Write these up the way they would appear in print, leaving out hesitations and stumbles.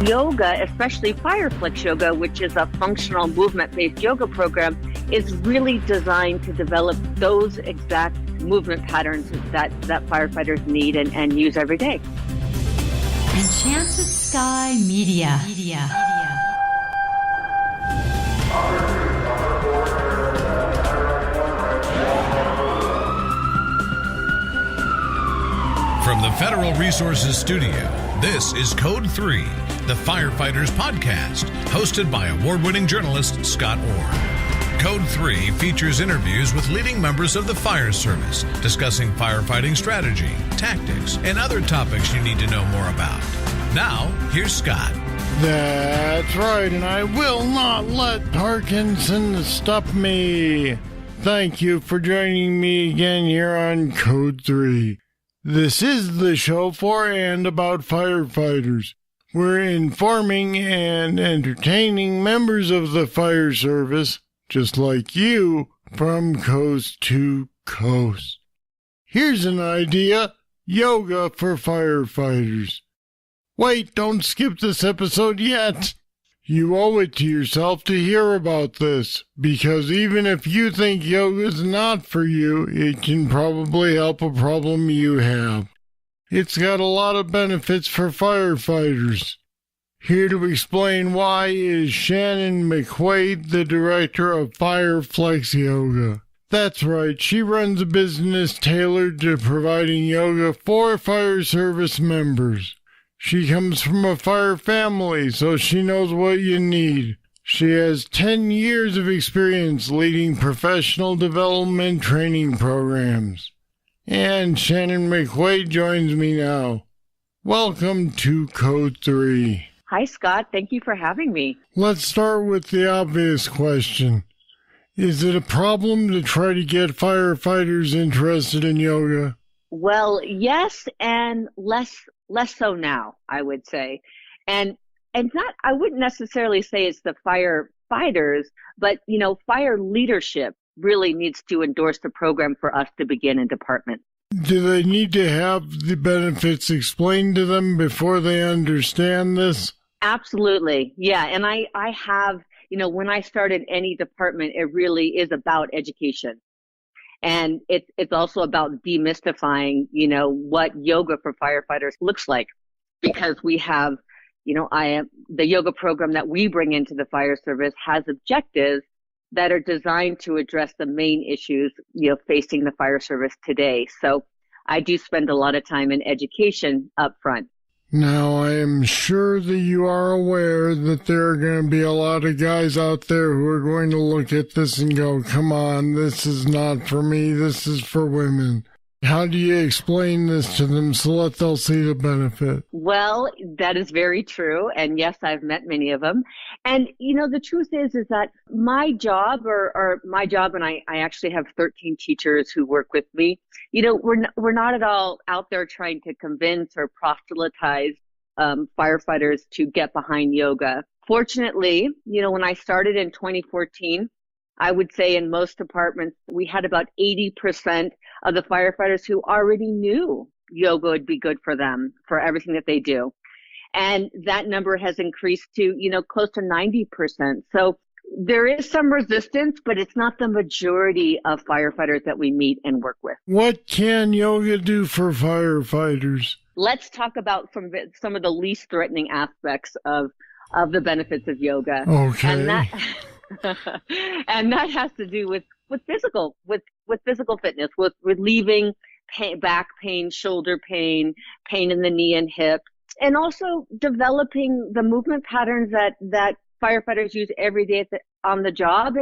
Yoga, especially FireFlex Yoga, which is a functional movement-based yoga program, is really designed to develop those exact movement patterns that firefighters need and use every day. Enchanted Sky Media. From the Federal Resources Studio, this is Code 3, the Firefighters podcast, hosted by award-winning journalist Scott Orr. Code 3 features interviews with leading members of the fire service, discussing firefighting strategy, tactics, and other topics you need to know more about. Now, here's Scott. That's right, and I will not let Parkinson stop me. Thank you for joining me again here on Code 3. This is the show for and about firefighters. We're informing and entertaining members of the fire service, just like you, from coast to coast. Here's an idea: yoga for firefighters. Wait, don't skip this episode yet. You owe it to yourself to hear about this, because even if you think yoga's not for you, it can probably help a problem you have. It's got a lot of benefits for firefighters. Here to explain why is Shannon McQuaide, the Director of FireFlex Yoga. That's right, she runs a business tailored to providing yoga for fire service members. She comes from a fire family, so she knows what you need. She has 10 years of experience leading professional development training programs. And Shannon McQuaide joins me now. Welcome to Code 3. Hi, Scott. Thank you for having me. Let's start with the obvious question. Is it a problem to try to get firefighters interested in yoga? Well, yes, and less so now, I would say. And not, I wouldn't necessarily say it's the firefighters, but, fire leadership really needs to endorse the program for us to begin in department. Do they need to have the benefits explained to them before they understand this? Absolutely. Yeah. And I have, when I started any department, it really is about education. And it's also about demystifying, what yoga for firefighters looks like, because we have, the yoga program that we bring into the fire service has objectives that are designed to address the main issues, facing the fire service today. So I do spend a lot of time in education up front. Now, I am sure that you are aware that there are going to be a lot of guys out there who are going to look at this and go, come on, this is not for me, this is for women. How do you explain this to them so that they'll see the benefit? Well, that is very true. And yes, I've met many of them. And, the truth is that my job and I actually have 13 teachers who work with me. We're not at all out there trying to convince or proselytize firefighters to get behind yoga. Fortunately, when I started in 2014, I would say in most departments, we had about 80% of the firefighters who already knew yoga would be good for them, for everything that they do. And that number has increased to, close to 90%. So there is some resistance, but it's not the majority of firefighters that we meet and work with. What can yoga do for firefighters? Let's talk about some of the least threatening aspects of the benefits of yoga. Okay. And that has to do with physical fitness, with relieving back pain, shoulder pain, pain in the knee and hip, and also developing the movement patterns that firefighters use every day on the job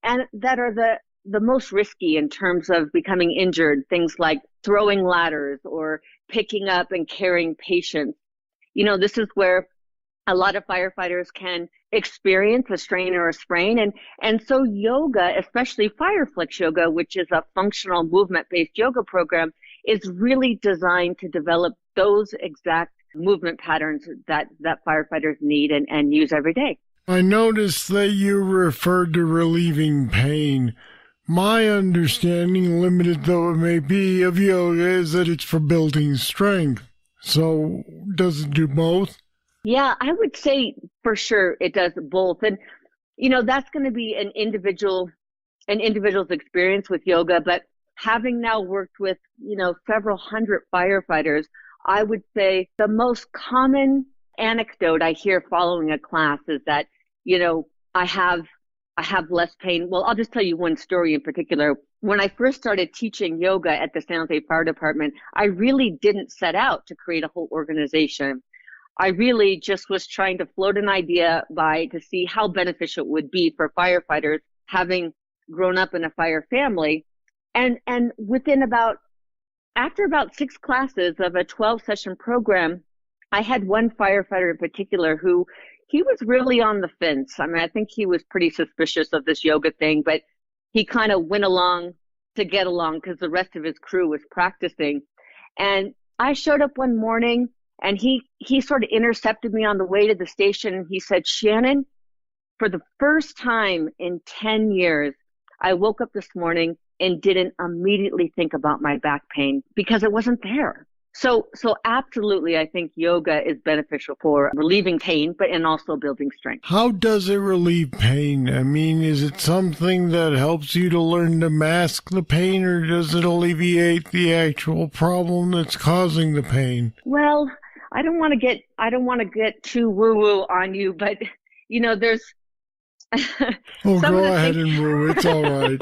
and that are the most risky in terms of becoming injured, things like throwing ladders or picking up and carrying patients. This is where a lot of firefighters can experience a strain or a sprain. And so yoga, especially FireFlex Yoga, which is a functional movement-based yoga program, is really designed to develop those exact movement patterns that firefighters need and use every day. I noticed that you referred to relieving pain. My understanding, limited though it may be, of yoga is that it's for building strength. So, does it do both? Yeah, I would say for sure it does both. And, that's going to be an individual's experience with yoga, but having now worked with, several hundred firefighters, I would say the most common anecdote I hear following a class is that, I have less pain. Well, I'll just tell you one story in particular. When I first started teaching yoga at the San Jose Fire Department, I really didn't set out to create a whole organization. I really just was trying to float an idea to see how beneficial it would be for firefighters, having grown up in a fire family. And after about 6 classes of a 12-session program, I had one firefighter in particular who he was really on the fence. I mean, I think he was pretty suspicious of this yoga thing, but he kind of went along to get along because the rest of his crew was practicing. And I showed up one morning and he sort of intercepted me on the way to the station. And he said, "Shannon, for the first time in 10 years, I woke up this morning and didn't immediately think about my back pain because it wasn't there." So absolutely, I think yoga is beneficial for relieving pain, and also building strength. How does it relieve pain? I mean, is it something that helps you to learn to mask the pain, or does it alleviate the actual problem that's causing the pain? Well, I don't want to get too woo-woo on you, but there's go ahead and woo. It's all right.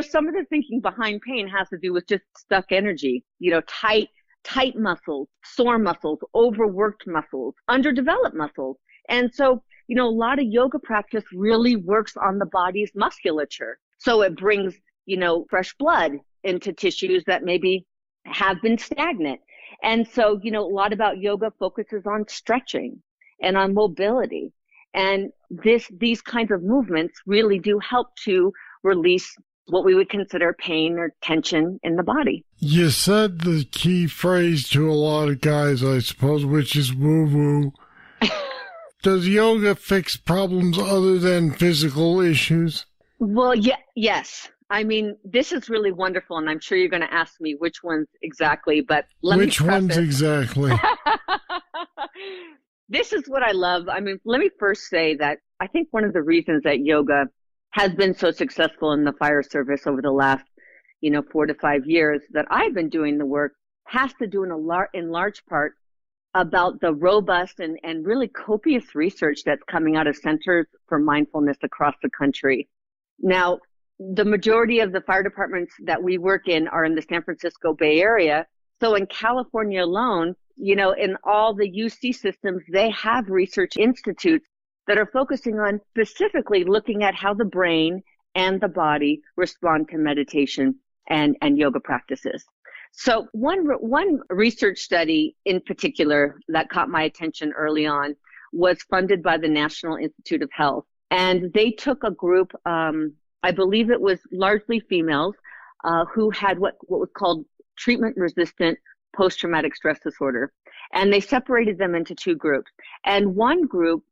Some of the thinking behind pain has to do with just stuck energy, tight muscles, sore muscles, overworked muscles, underdeveloped muscles. And so, a lot of yoga practice really works on the body's musculature. So it brings, fresh blood into tissues that maybe have been stagnant. And so, a lot about yoga focuses on stretching and on mobility. And these kinds of movements really do help to release what we would consider pain or tension in the body. You said the key phrase to a lot of guys, I suppose, which is woo-woo. Does yoga fix problems other than physical issues? Well, yes. I mean, this is really wonderful, and I'm sure you're going to ask me which ones exactly, but Which ones exactly? This is what I love. I mean, let me first say that I think one of the reasons that yoga has been so successful in the fire service over the last, 4 to 5 years that I've been doing the work has to do in large part about the robust and really copious research that's coming out of centers for mindfulness across the country. Now, the majority of the fire departments that we work in are in the San Francisco Bay Area. So in California alone, in all the UC systems, they have research institutes that are focusing on specifically looking at how the brain and the body respond to meditation and yoga practices. So one research study in particular that caught my attention early on was funded by the National Institute of Health. And they took a group, I believe it was largely females, who had what was called treatment-resistant post-traumatic stress disorder. And they separated them into 2 groups. And one group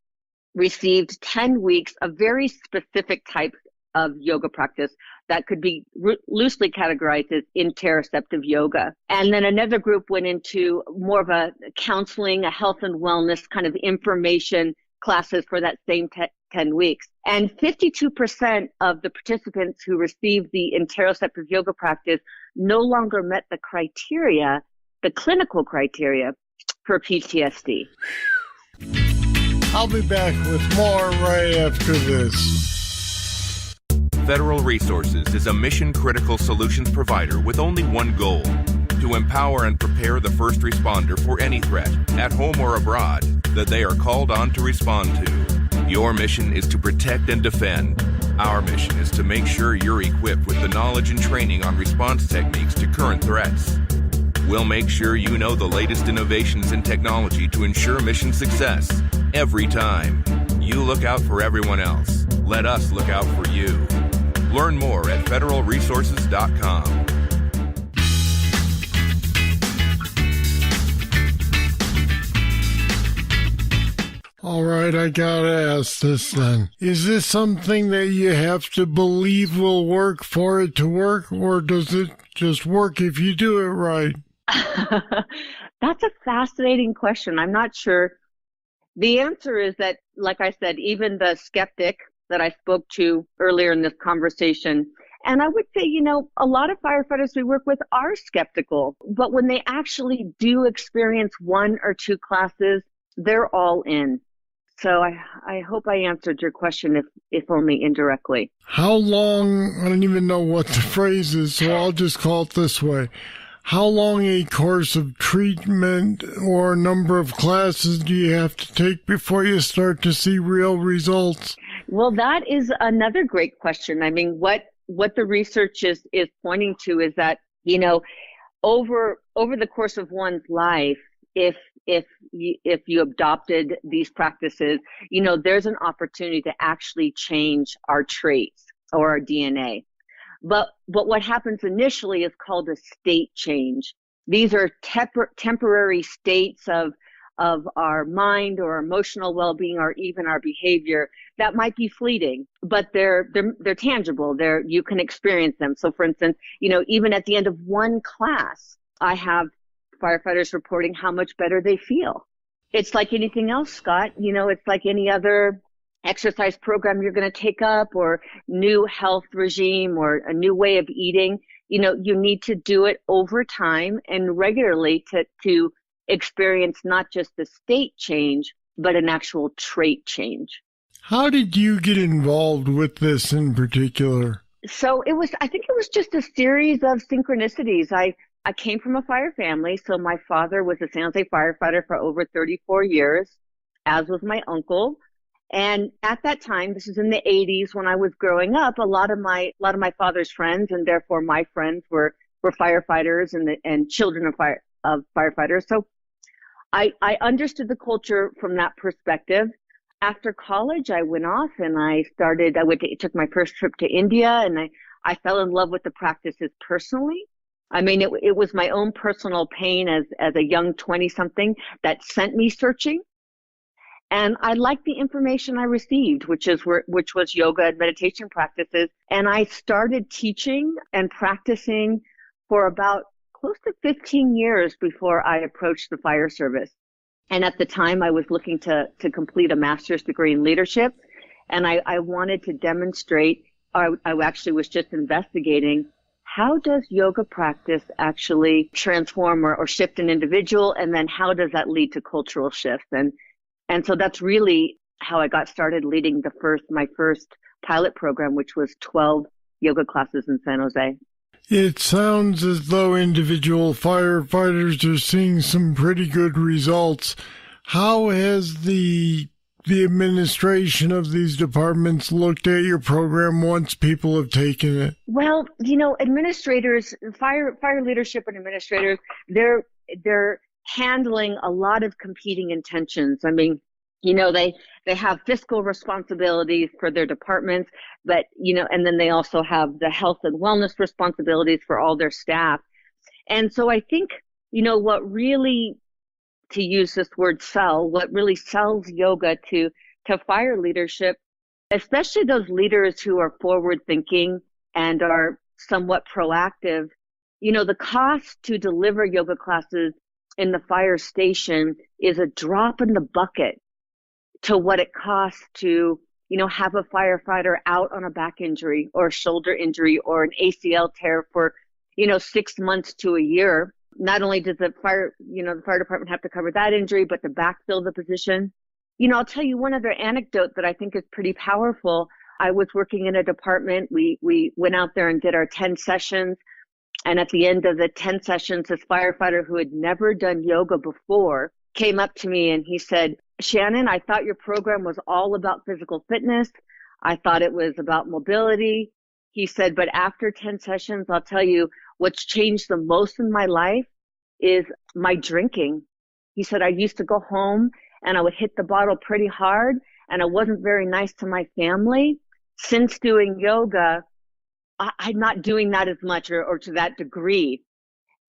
received 10 weeks of very specific types of yoga practice that could be loosely categorized as interoceptive yoga. And then another group went into more of a counseling, a health and wellness kind of information classes for that same 10 weeks. And 52% of the participants who received the interoceptive yoga practice no longer met the clinical criteria for PTSD. I'll be back with more right after this. Federal Resources is a mission-critical solutions provider with only one goal: to empower and prepare the first responder for any threat, at home or abroad, that they are called on to respond to. Your mission is to protect and defend. Our mission is to make sure you're equipped with the knowledge and training on response techniques to current threats. We'll make sure you know the latest innovations in technology to ensure mission success. Every time. You look out for everyone else. Let us look out for you. Learn more at federalresources.com. All right, I gotta ask this then. Is this something that you have to believe will work for it to work, or does it just work if you do it right? That's a fascinating question. I'm not sure. The answer is that, like I said, even the skeptic that I spoke to earlier in this conversation, and I would say, a lot of firefighters we work with are skeptical, but when they actually do experience one or two classes, they're all in. So I hope I answered your question, if only indirectly. How long, I don't even know what the phrase is, so I'll just call it this way. How long a course of treatment or number of classes do you have to take before you start to see real results? Well, that is another great question. I mean, what the research is pointing to is that, over the course of one's life, if you adopted these practices, there's an opportunity to actually change our traits or our DNA. But what happens initially is called a state change. These are temporary states of our mind or emotional well-being or even our behavior that might be fleeting, but they're tangible. You can experience them. So for instance, even at the end of one class, I have firefighters reporting how much better they feel. It's like anything else, Scott. It's like any other exercise program you're going to take up or new health regime or a new way of eating. You need to do it over time and regularly to experience not just the state change, but an actual trait change. How did you get involved with this in particular? So I think it was just a series of synchronicities. I came from a fire family. So my father was a San Jose firefighter for over 34 years, as was my uncle. And at that time, this is in the 80s when I was growing up, a lot of my father's friends, and therefore my friends were firefighters and children of firefighters. So I understood the culture from that perspective. After college, I went off and took my first trip to India, and I fell in love with the practices personally. I mean, it was my own personal pain as a young 20-something that sent me searching. And I liked the information I received, which was yoga and meditation practices. And I started teaching and practicing for about close to 15 years before I approached the fire service. And at the time, I was looking to complete a master's degree in leadership. And I wanted to demonstrate, I actually was just investigating, how does yoga practice actually transform or shift an individual? And then how does that lead to cultural shifts? And so that's really how I got started leading my first pilot program, which was 12 yoga classes in San Jose. It sounds as though individual firefighters are seeing some pretty good results. How has the administration of these departments looked at your program once people have taken it? Well, administrators, fire leadership and administrators, they're handling a lot of competing intentions. I mean, they have fiscal responsibilities for their departments, but, and then they also have the health and wellness responsibilities for all their staff. And so I think, what really, to use this word what really sells yoga to fire leadership, especially those leaders who are forward thinking and are somewhat proactive, the cost to deliver yoga classes in the fire station is a drop in the bucket to what it costs to, have a firefighter out on a back injury or a shoulder injury or an ACL tear for, 6 months to a year. Not only does the fire department have to cover that injury, but to backfill the position. I'll tell you one other anecdote that I think is pretty powerful. I was working in a department. We went out there and did our 10 sessions. And at the end of the 10 sessions, this firefighter who had never done yoga before came up to me and he said, "Shannon, I thought your program was all about physical fitness. I thought it was about mobility." He said, "But after 10 sessions, I'll tell you what's changed the most in my life is my drinking." He said, "I used to go home and I would hit the bottle pretty hard and I wasn't very nice to my family. Since doing yoga, I'm not doing that as much or to that degree."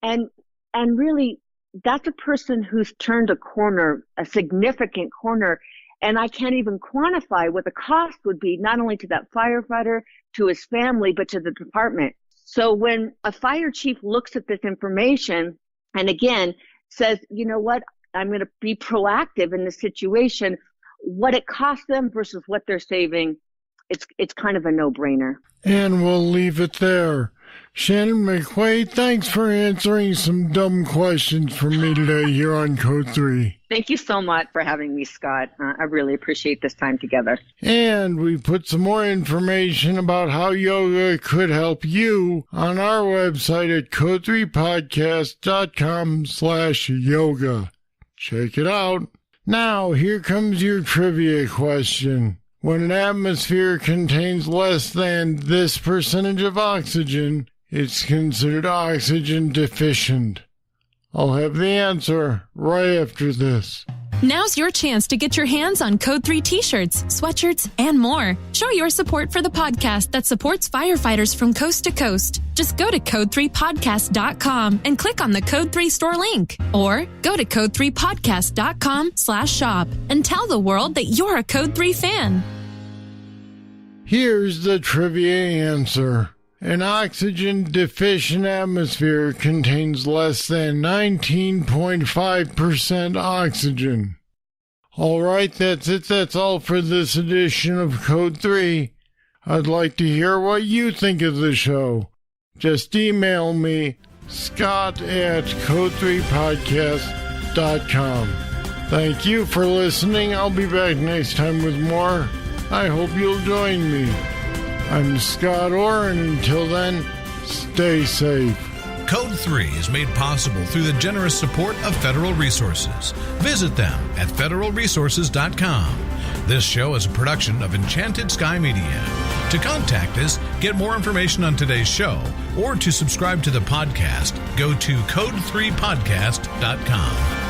And really, that's a person who's turned a corner, a significant corner. And I can't even quantify what the cost would be, not only to that firefighter, to his family, but to the department. So when a fire chief looks at this information, and again, says, you know what, I'm going to be proactive in the situation, what it costs them versus what they're saving, it's kind of a no-brainer. And we'll leave it there. Shannon McQuaide, thanks for answering some dumb questions for me today here on Code 3. Thank you so much for having me, Scott. I really appreciate this time together. And we put some more information about how yoga could help you on our website at code3podcast.com/yoga. Check it out. Now, here comes your trivia question. When an atmosphere contains less than this percentage of oxygen, it's considered oxygen deficient. I'll have the answer right after this. Now's your chance to get your hands on Code 3 t-shirts, sweatshirts, and more. Show your support for the podcast that supports firefighters from coast to coast. Just go to code3podcast.com and click on the Code 3 store link. Or go to code3podcast.com/shop and tell the world that you're a Code 3 fan. Here's the trivia answer. An oxygen-deficient atmosphere contains less than 19.5% oxygen. All right, that's it. That's all for this edition of Code 3. I'd like to hear what you think of the show. Just email me, scott@code3podcast.com. Thank you for listening. I'll be back next time with more. I hope you'll join me. I'm Scott Orr, and until then, stay safe. Code 3 is made possible through the generous support of Federal Resources. Visit them at federalresources.com. This show is a production of Enchanted Sky Media. To contact us, get more information on today's show, or to subscribe to the podcast, go to code3podcast.com.